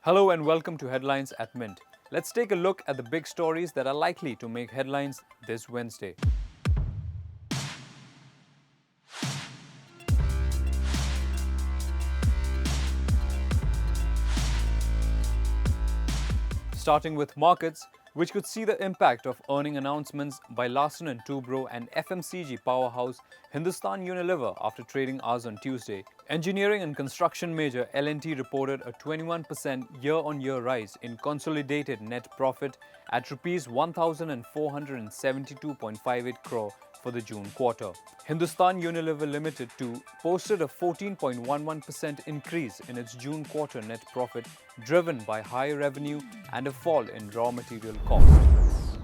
Hello and welcome to Headlines at Mint. Let's take a look at the big stories that are likely to make headlines this Wednesday. Starting with markets, which could see the impact of earning announcements by Larsen & Toubro and FMCG powerhouse Hindustan Unilever after trading hours on Tuesday. Engineering and construction major L&T reported a 21% year-on-year rise in consolidated net profit at Rs 1,472.58 crore for the June quarter. Hindustan Unilever Limited too posted a 14.11% increase in its June quarter net profit, driven by higher revenue and a fall in raw material costs.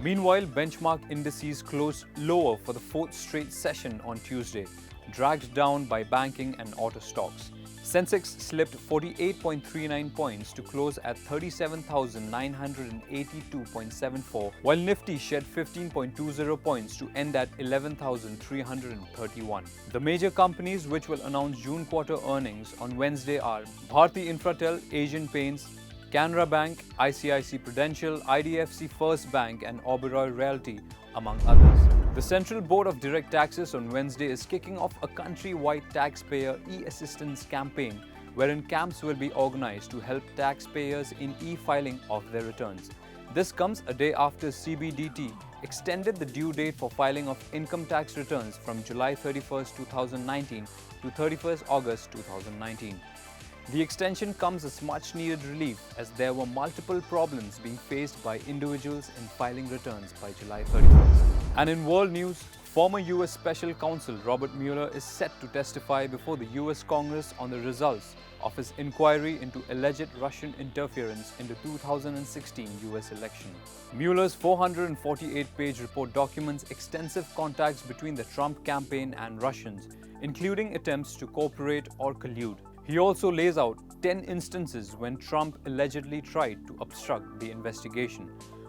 Meanwhile, benchmark indices closed lower for the fourth straight session on Tuesday, dragged down by banking and auto stocks. Sensex slipped 48.39 points to close at 37,982.74, while Nifty shed 15.20 points to end at 11,331. The major companies which will announce June quarter earnings on Wednesday are Bharti Infratel, Asian Paints, Canara Bank, ICICI Prudential, IDFC First Bank and Oberoi Realty, among others. The Central Board of Direct Taxes on Wednesday is kicking off a country-wide taxpayer e-assistance campaign wherein camps will be organized to help taxpayers in e-filing of their returns. This comes a day after CBDT extended the due date for filing of income tax returns from July 31, 2019 to 31 August 2019. The extension comes as much-needed relief as there were multiple problems being faced by individuals in filing returns by July 31st. And in world news, former US Special Counsel Robert Mueller is set to testify before the US Congress on the results of his inquiry into alleged Russian interference in the 2016 US election. Mueller's 448-page report documents extensive contacts between the Trump campaign and Russians, including attempts to cooperate or collude. He also lays out 10 instances when Trump allegedly tried to obstruct the investigation.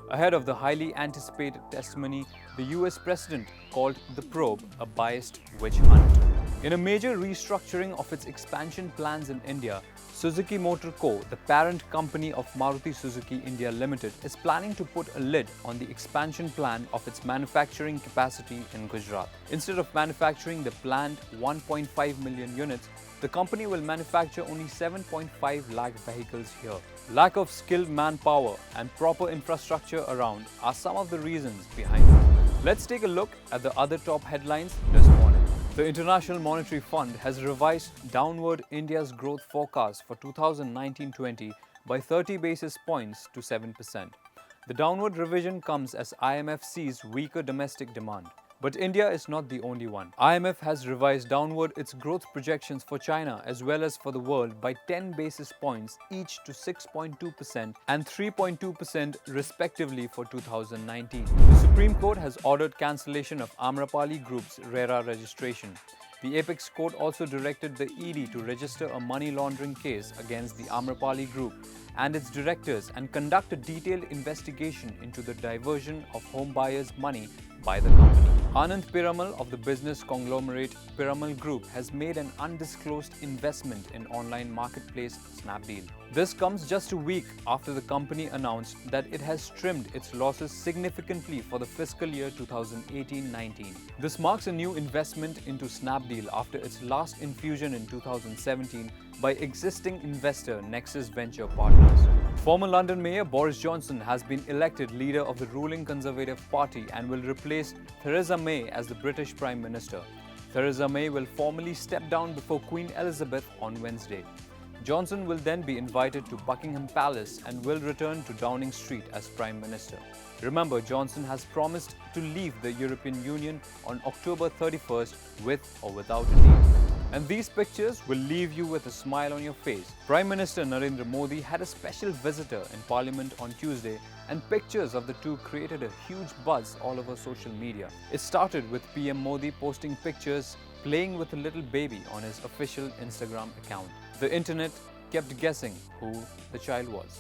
Ahead of the highly anticipated testimony, the US president called the probe a biased witch hunt. In a major restructuring of its expansion plans in India, Suzuki Motor Co., the parent company of Maruti Suzuki India Limited, is planning to put a lid on the expansion plan of its manufacturing capacity in Gujarat. Instead of manufacturing the planned 1.5 million units, the company will manufacture only 7.5 lakh vehicles here. Lack of skilled manpower and proper infrastructure around are some of the reasons behind it. Let's take a look at the other top headlines this morning. The International Monetary Fund has revised downward India's growth forecast for 2019-20 by 30 basis points to 7%. The downward revision comes as IMF sees weaker domestic demand. But India is not the only one. IMF has revised downward its growth projections for China as well as for the world by 10 basis points each to 6.2% and 3.2% respectively for 2019. The Supreme Court has ordered cancellation of Amrapli Group's RERA registration. The Apex Court also directed the ED to register a money laundering case against the Amrapli Group and its directors and conduct a detailed investigation into the diversion of home buyers' money by the company. Anand Piramal of the business conglomerate Piramal Group has made an undisclosed investment in online marketplace Snapdeal. This comes just a week after the company announced that it has trimmed its losses significantly for the fiscal year 2018-19. This marks a new investment into Snapdeal after its last infusion in 2017 by existing investor Nexus Venture Partners. Former London Mayor Boris Johnson has been elected leader of the ruling Conservative Party and will replace Theresa May as the British Prime Minister. Theresa May will formally step down before Queen Elizabeth on Wednesday. Johnson will then be invited to Buckingham Palace and will return to Downing Street as Prime Minister. Remember, Johnson has promised to leave the European Union on October 31st with or without a deal. And these pictures will leave you with a smile on your face. Prime Minister Narendra Modi had a special visitor in Parliament on Tuesday, and pictures of the two created a huge buzz all over social media. It started with PM Modi posting pictures playing with a little baby on his official Instagram account. The internet kept guessing who the child was.